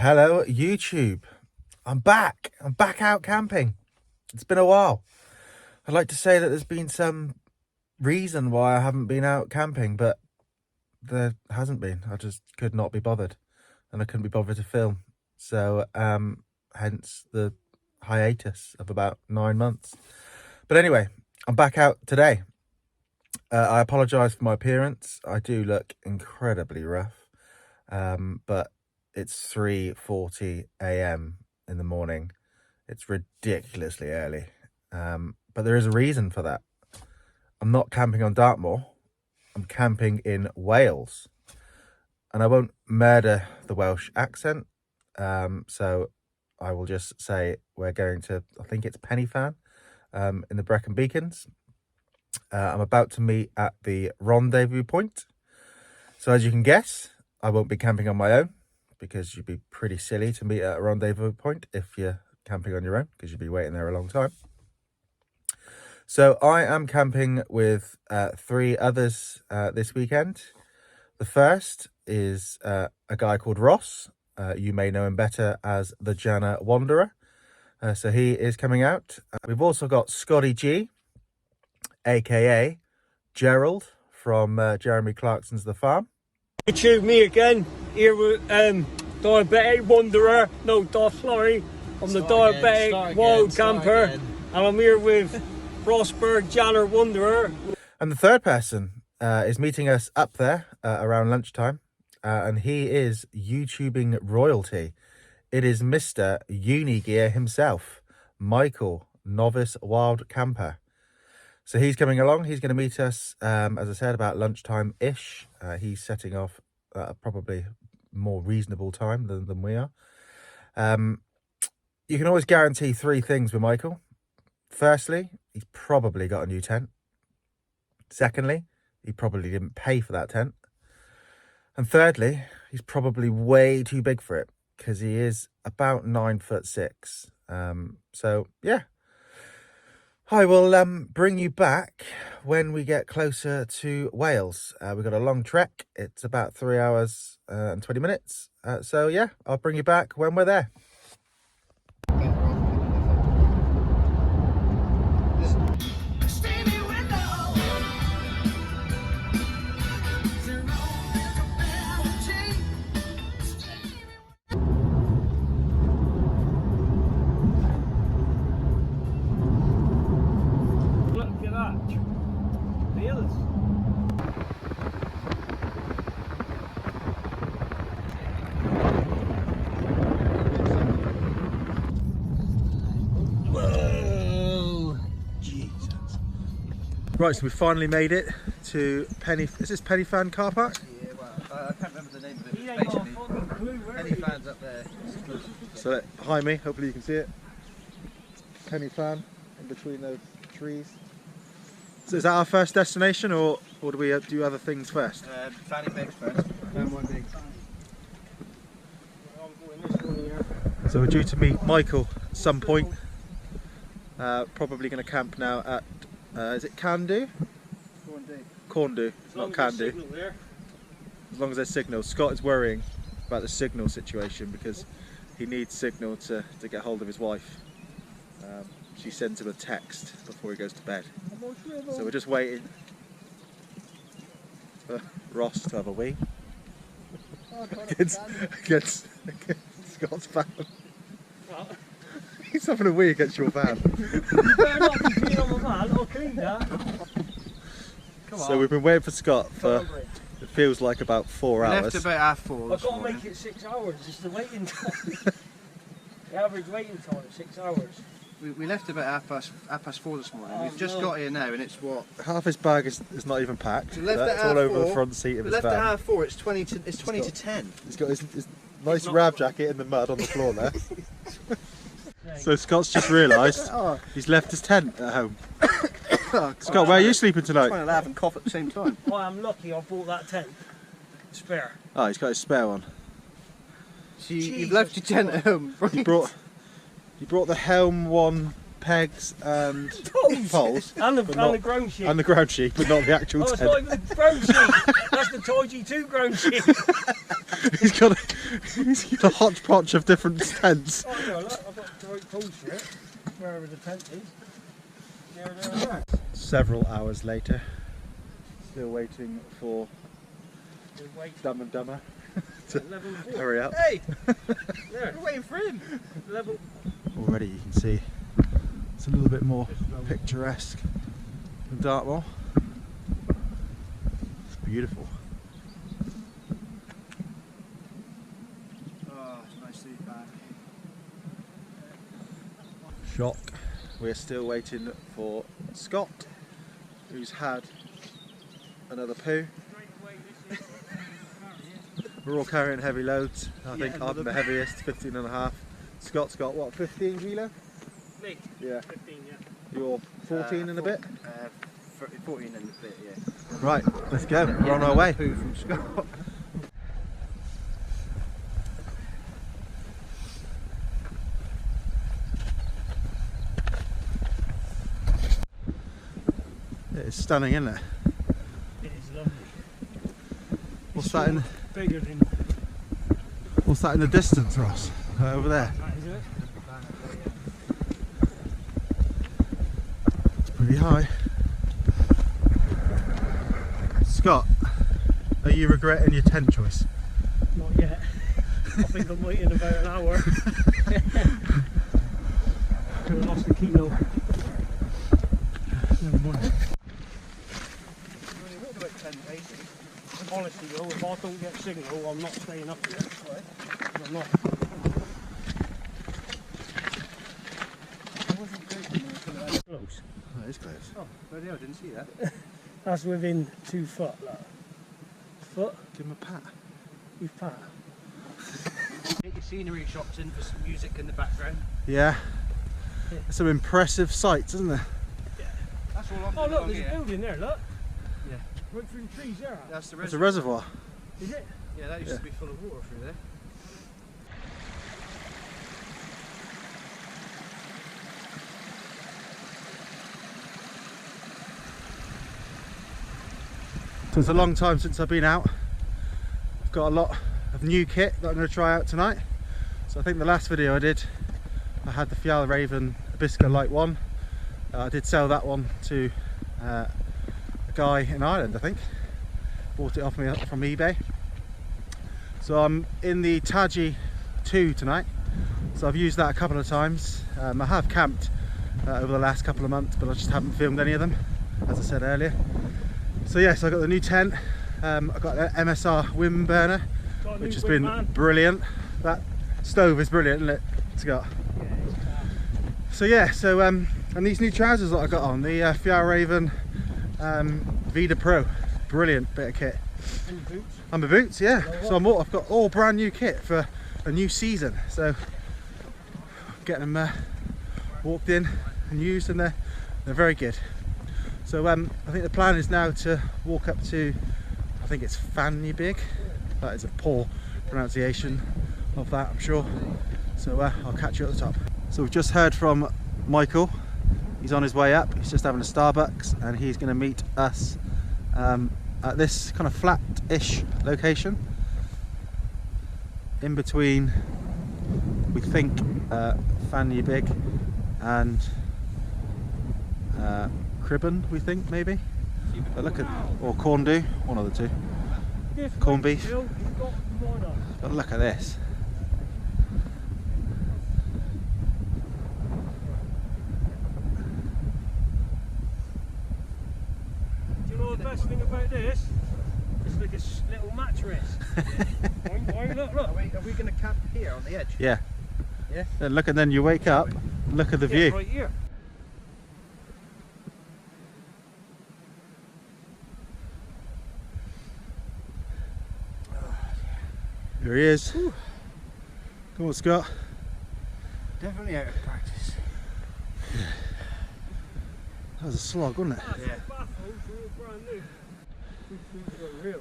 Hello YouTube, I'm back out camping. It's been a while. I'd like to say that there's been some reason why I haven't been out camping, but there hasn't been. I just could not be bothered and I couldn't be bothered to film, so hence the hiatus of about 9 months. But anyway, I'm back out today. I apologise for my appearance. I do look incredibly rough, but it's 3:40 a.m. in the morning. It's ridiculously early, but there is a reason for that. I'm not camping on Dartmoor. I'm camping in Wales, and I won't murder the Welsh accent, so I will just say we're going to, I think it's Pennyfan, in the Brecon Beacons. I'm about to meet at the rendezvous point, so as you can guess, I won't be camping on my own, because you'd be pretty silly to meet at a rendezvous point if you're camping on your own, because you'd be waiting there a long time. So I am camping with 3 others this weekend. The first is a guy called Ross. You may know him better as the Jana Wanderer. So he is coming out. We've also got Scotty G, aka Gerald from Jeremy Clarkson's The Farm. YouTube, me again, here with Diabetic Wanderer, I'm the Diabetic Wild Camper, and I'm here with Frostberg Janner Wanderer. And the third person is meeting us up there around lunchtime, and he is YouTubing royalty. It is Mr. Unigear himself, Michael, Novice Wild Camper. So he's coming along. He's going to meet us, as I said, about lunchtime-ish. He's setting off at a probably more reasonable time than we are. You can always guarantee 3 things with Michael. Firstly, he's probably got a new tent. Secondly, he probably didn't pay for that tent. And thirdly, he's probably way too big for it, because he is about 9'6". So, yeah. I will bring you back when we get closer to Wales. We've got a long trek. It's about 3 hours and 20 minutes. So, yeah, I'll bring you back when we're there. Right, so we finally made it to is this Pennyfan car park? Yeah, well, I can't remember the name of it, but it's basically Pennyfan's up there. So behind me, hopefully you can see it. Pennyfan in between those trees. So is that our first destination, or do we do other things first? Fanny Begs first. So we're due to meet Michael at some point. Probably going to camp now at is it Candu? Corndu, not Candu. As long as there's signal. Scott is worrying about the signal situation because he needs signal to get hold of his wife. She sends him a text before he goes to bed. So we're just waiting for Ross to have a wee against Scott's van. He's having a wee against your van. You better not be peeing on my van, I'll clean that. Come on. So we've been waiting for Scott for, it feels like about 4 hours. Left about 4:30. I've got to make it 6 hours, it's the waiting time. The average waiting time is 6 hours. We left about half past 4 this morning. We've just got here now and it's what? Half his bag is not even packed. We left That's at all over 4. the front seat of his left van. at 4, it's 20 to 10. He's got his nice rab jacket in the mud on the floor there. So Scott's just realised he's left his tent at home. Scott, where are you sleeping tonight? I'm trying to laugh and cough at the same time. Well, I'm lucky I bought that tent. Spare. Oh, he's got his spare one. So you've left your tent at home, right? You brought the Helm one pegs and poles. And the ground sheet. And the ground sheet, but not the actual Oh, it's tent. not even the ground sheet. That's the Taji 2 ground sheet. He's got a hodgepodge of different tents. Oh, no, look, I've got the right poles for it. Wherever the tent is. There. Several hours later, still waiting for Dumb and Dumber to level 4. hurry up. Hey! There. We're waiting for him! Level. Already you can see it's a little bit more picturesque than Dartmoor. It's beautiful. Oh, it's nice to be back. Shock. We're still waiting for Scott, who's had another poo. We're all carrying heavy loads. I think I'm the heaviest, 15.5. Scott's got what, 15 kilo? Me? Yeah. 15, yeah. You're 14 and a bit? 14 and a bit, yeah. Right, let's go. We're on our way. Poo from Scott. It's stunning, isn't it? It is lovely. What's that in? Bigger than What's that in the distance, Ross? Over there. that, is it? It's pretty high. Scott, are you regretting your tent choice? Not yet. I think I'm waiting about an hour. I lost the kilo. Never mind. Honestly though, if I don't get signal, I'm not staying up here. I'm not. Close. Oh, it is close. Oh, bloody hell, I didn't see that. That's within 2 foot. Look. Foot? Give him a pat. You've pat. Get your scenery shots in for some music in the background. Yeah. There's some impressive sights, isn't there? That's all I'm Oh doing look, along there's a here. building there, look. Yeah. Right through the trees there. That's the It's a reservoir. reservoir. Is it? Yeah, that used Yeah. to be full of water through there. So it's a long time since I've been out. I've got a lot of new kit that I'm going to try out tonight. So I think the last video I did, I had the Fjallraven Abiska Light 1. I did sell that one to a guy in Ireland, I think. Bought it off me from eBay. So I'm in the Taji 2 tonight. So I've used that a couple of times. I have camped over the last couple of months, but I just haven't filmed any of them, as I said earlier. So yes, I got the new tent. I've got an MSR wind burner, which has been brilliant. That stove is brilliant, isn't it, Scott? So yeah, and these new trousers that I got on, the Fjallraven Vida Pro, brilliant bit of kit. And your boots. And my boots, yeah. So I've got all brand new kit for a new season. So getting them walked in and used, and they're very good. So I think the plan is now to walk up to, I think it's Vango. That is a poor pronunciation of that, I'm sure. So I'll catch you at the top. So we've just heard from Michael. He's on his way up. He's just having a Starbucks, and he's going to meet us at this kind of flat-ish location in between, we think, Vango and Cribben, we think, maybe. But look at, or Corndew, one of the two. Corned beef. But look at this. Do you know the best thing about this? It's like a little mattress. Look. Are we going to camp here on the edge? Yeah. Yeah? And look, and then you wake up, and look at the view. Right here. Here he is. Come on, Scott. Definitely out of practice. That was a slog, wasn't it? Yeah.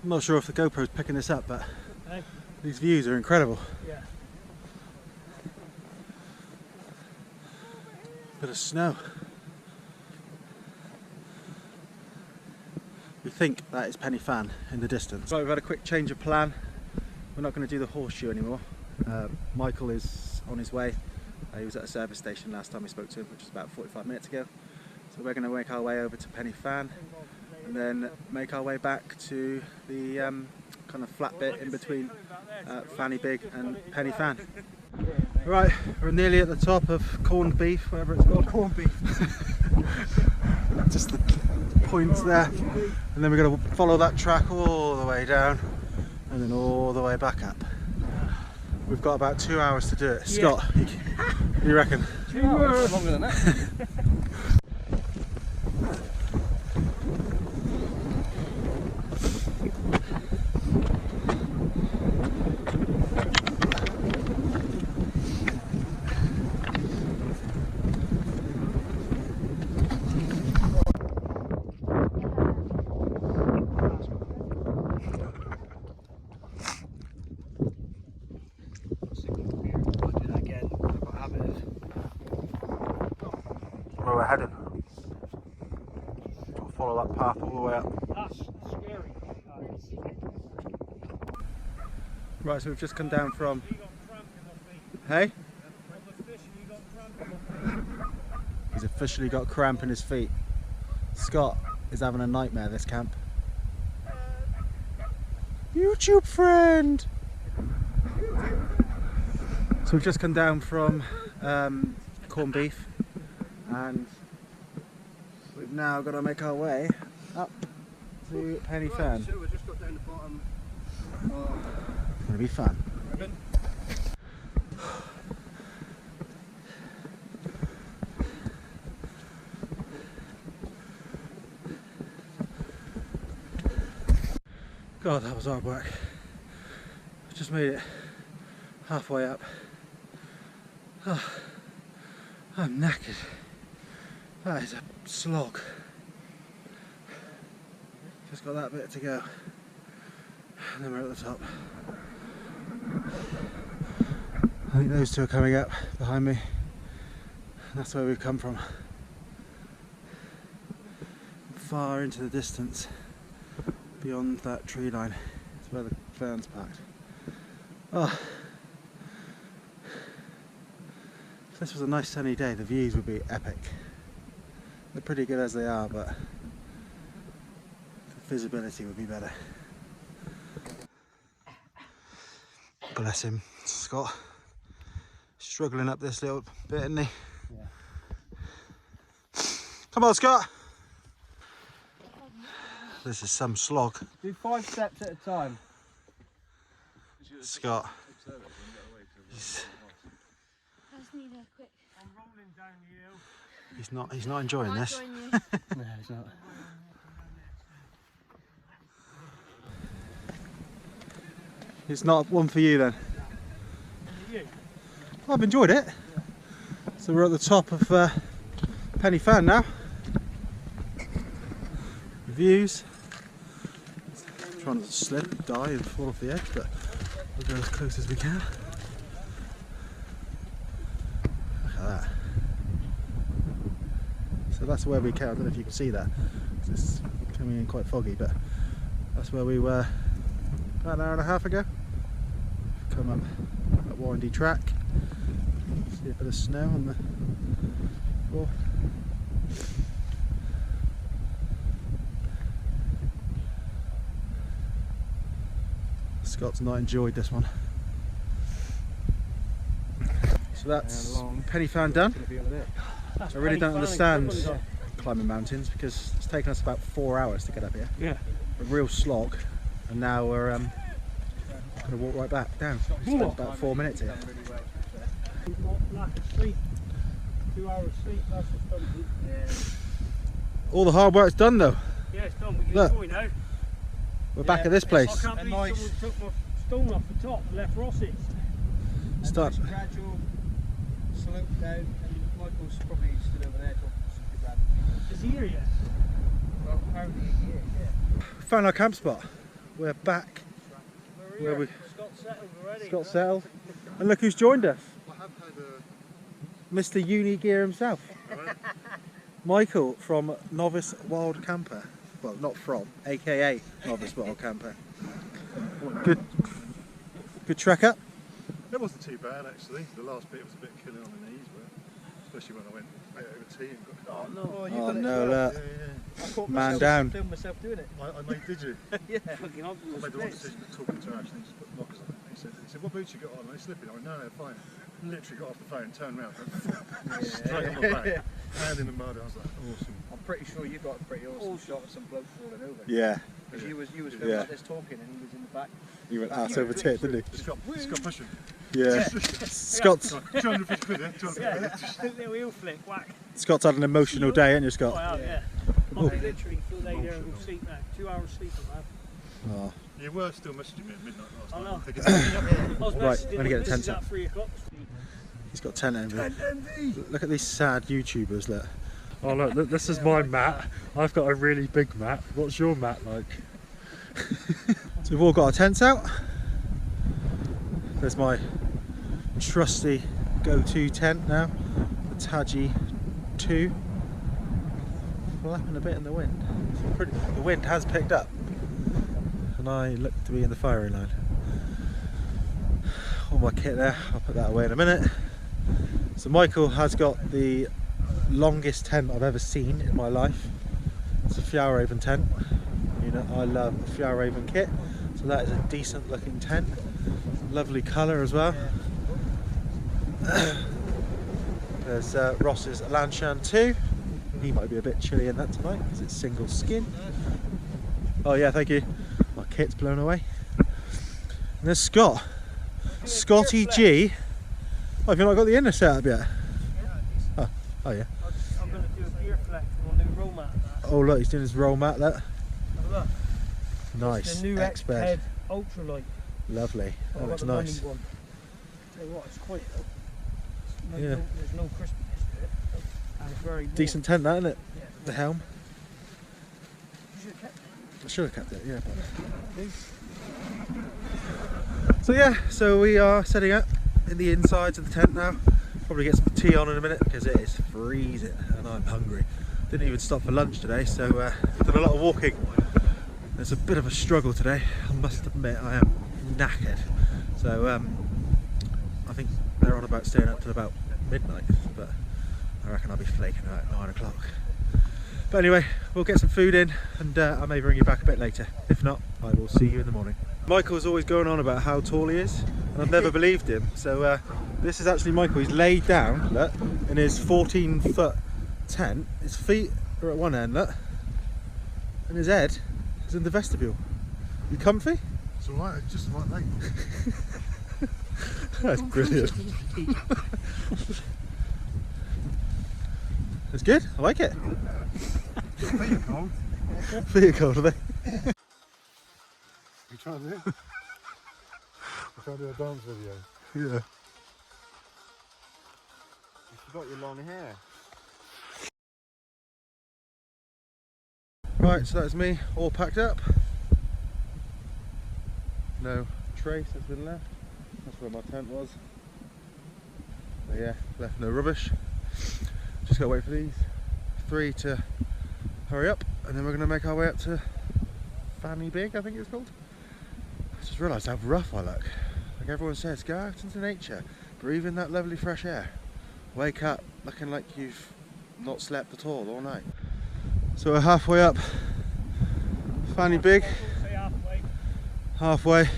I'm not sure if the GoPro's picking this up, but Hey. these views are incredible. Yeah. Bit of snow. We think that is Penny Fan in the distance. Right, we've had a quick change of plan. We're not going to do the horseshoe anymore. Michael is on his way. He was at a service station last time we spoke to him, which was about 45 minutes ago. So we're going to make our way over to Penny Fan and then make our way back to the kind of flat bit in between Fanny Big and Penny Fan. Right, we're nearly at the top of corned beef, whatever it's called. Corned beef. Just the points there. And then we're going to follow that track all the way down and then all the way back up. We've got about 2 hours to do it. Yeah. Scott, what do you reckon? 2 hours? Longer than that. Where we're heading. We'll follow that path all the way up. That's scary. Right, so we've just come down from... Hey? He's officially got cramp in his feet. Scott is having a nightmare this camp. YouTube friend! So we've just come down from corned beef and we've now got to make our way up to Penny Fan. So we've just got down the bottom. It's going to be fun. God, that was hard work. I just made it halfway up. Oh, I'm knackered. That is a slog. Just got that bit to go. And then we're at the top. I think those two are coming up behind me. And that's where we've come from. Far into the distance, beyond that tree line, is where the fern's packed. Oh. If this was a nice sunny day, the views would be epic. They're pretty good as they are, but the visibility would be better. Bless him, Scott. Struggling up this little bit, isn't he? Yeah. Come on, Scott! This is some slog. Do 5 steps at a time. Scott. I'm rolling down the hill. He's not enjoying this. No, he's not. It's not one for you then. You? I've enjoyed it. So we're at the top of Penny Fan now. Views. Trying not to slip, die and fall off the edge, but we'll go as close as we can. Look at that. So that's where we came. I don't know if you can see that. It's coming in quite foggy, but that's where we were about an hour and a half ago. Come up that windy track. See a bit of snow on the floor. Scott's not enjoyed this one. So that's Penny Fan done. I really don't understand climbing mountains because it's taken us about 4 hours to get up here. Yeah. A real slog, and now we're going to walk right back down. We spent about 4 minutes here. Lack of sleep. 2 hours sleep, that's just done. Yeah. All the hard work's done though. Yeah, it's done. We can Look. enjoy now. We're back at this place. I can't believe someone took my stone off the top and left Ross's. Start. Gradual slope down, and Michael's probably stood over there talking to Is he here yet? Well, apparently he's here, yeah. We found our camp spot. We're back where we Scott settled already. got settled. And look who's joined us. Mr. Uni Gear himself. Michael from Novice Wild Camper. Well, not from, aka Novice Wild Camper. Good trek up. It wasn't too bad actually. The last bit was a bit killing on the knees, but especially when I went over tea and got. Oh no! Oh no! Look. Yeah. I caught Man myself, down. filmed myself doing it. I made. Did you? Yeah. Fucking I made the wrong decision of talking to Ash and he just put knockers on it. He said, what boots you got on? Are they slipping? I went, no, they're fine. Literally got off the phone, turned around, straight on my back, hand in the mud. I was like, awesome. I'm pretty sure you got a pretty awesome shot of some bloke falling over. Yeah. Because you was filming like this talking and he was in the back. He went ass over tit, didn't he? Scott pushing. Yeah. Scott's 250 quid, yeah? 250 quid. Little heel flick, whack. Scott's had an emotional day, ain't you, Scott? Oh, yeah. I literally feel lay there and go sleep now. 2 hours sleep I've had. Oh. You were still messaging me at midnight last night. I know. I'm thinking, I was Right, messaging I'm gonna get this the tent is up. at 3 o'clock. He's got tent envy. Look at these sad YouTubers, look. Oh look, this is my mat. I've got a really big mat. What's your mat like? So we've all got our tents out. There's my trusty go-to tent now, the Taji 2. Flapping a bit in the wind. The wind has picked up, and I look to be in the firing line. All my kit there, I'll put that away in a minute. So Michael has got the longest tent I've ever seen in my life. It's a Fjallraven tent. You know, I love the Fjallraven kit, so that is a decent looking tent. Lovely colour as well. There's Ross's Lanshan 2. He might be a bit chilly in that tonight because it's single skin. Oh yeah, thank you. My kit's blown away. And there's Scott. Scotty G. Oh, have you not got the inner set up yet? Oh yeah. I'm going to do a beer flex on my new roll mat. Oh look, he's doing his roll mat there. Look, Nice. the new Exped. Exped Ultralight. Lovely. That I've looks got the nice. running one. Tell you what, it's quite. Yeah. There's no crispiness to it. And it's very warm. Decent tent, that, isn't it? Yeah. The helm. You should have kept it. I should have kept it, yeah. So yeah, so we are setting up in the insides of the tent now. Probably get some tea on in a minute because it is freezing and I'm hungry. Didn't even stop for lunch today, so done a lot of walking. It's a bit of a struggle today, I must admit. I am knackered. So I think they're on about staying up till about midnight, but I reckon I'll be flaking about 9 o'clock. But anyway, we'll get some food in and I may bring you back a bit later. If not, I will see you in the morning. Michael's always going on about how tall he is, and I've never believed him. So this is actually Michael. He's laid down, look, in his 14-foot tent. His feet are at one end, look, and his head is in the vestibule. You comfy? it's alright, it's just the right leg. That's brilliant. It's good. I like it. Feet are cold. Feet are cold, are they? You trying to do it? I'm trying to do a dance video. Yeah. You forgot your long hair. Right, so that's me all packed up. No trace has been left. That's where my tent was. But yeah, left no rubbish. Just gotta wait for these 3 to hurry up, and then we're gonna make our way up to Fanny Big, I think it's called. I just realised how rough I look. Like everyone says, go out into nature, breathe in that lovely fresh air. Wake up looking like you've not slept at all night. So we're halfway up Fanny Big. Say Halfway.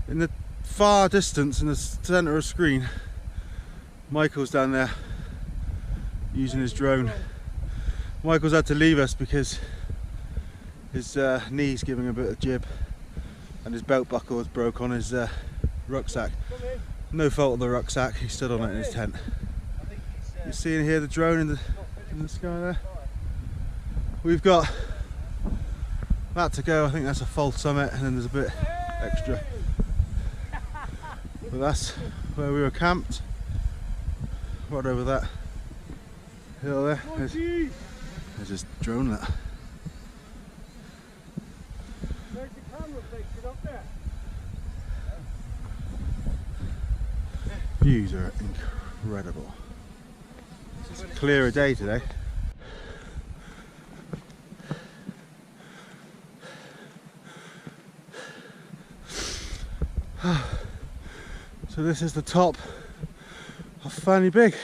In the far distance, in the centre of the screen, Michael's down there using his drone. Michael's had to leave us because his knee's giving a bit of jib and his belt buckle was broke on his rucksack. No fault of the rucksack, he stood on it in his tent. You see in here the drone in the sky there? We've got that to go. I think that's a false summit, and then there's a bit extra. But that's where we were camped, right over that hill there. There's this drone that. There's the camera fixed up there. Views are incredible. Clearer day today. So this is the top of Fanny Big.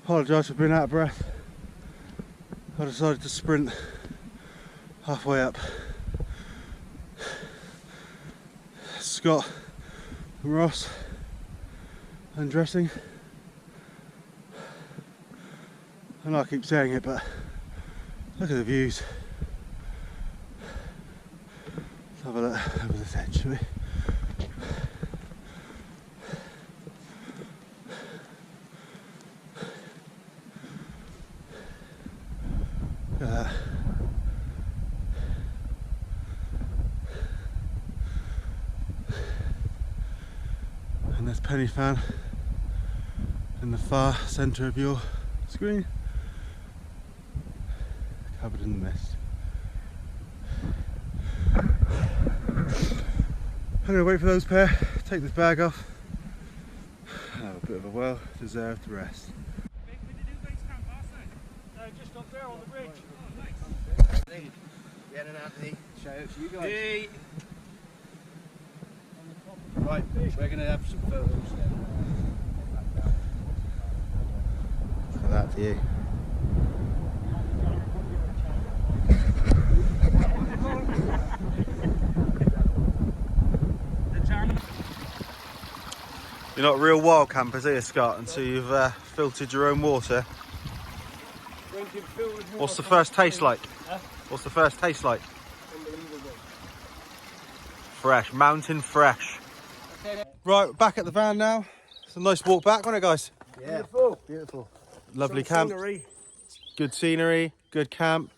Apologise for being out of breath. I decided to sprint halfway up. Scott and Ross undressing. I know I keep saying it, but look at the views. Let's have a look over this edge, shall we? Look at that. And there's Penny Fan in the far centre of your screen, covered in the mist. I'm going to wait for those pair, take this bag off, and have a bit of a well-deserved rest. Just up there on the bridge. Get it out there. Shout out to you guys. Hey. Right, we're going to have some photos then. For that to you. You're not real wild campers, are you, Scott, until you've filtered your own water? What's the first taste like? Huh? What's the first taste like? Unbelievable. Fresh, mountain fresh. Right, back at the van now. It's a nice walk back, wasn't it, guys? Yeah, Beautiful. beautiful. Lovely Some camp, scenery. good scenery, good camp,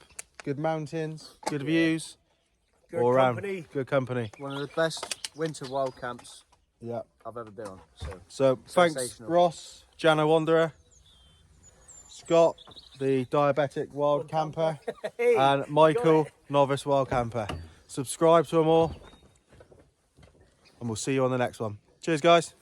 good mountains, good views. Good All around, company. good company. One of the best winter wild camps Yeah. I've ever been on. So thanks, Sensational. Ross, Jana Wanderer, Scott, the diabetic wild camper, Hey, and Michael, novice wild camper. Subscribe to them all, and we'll see you on the next one. Cheers, guys.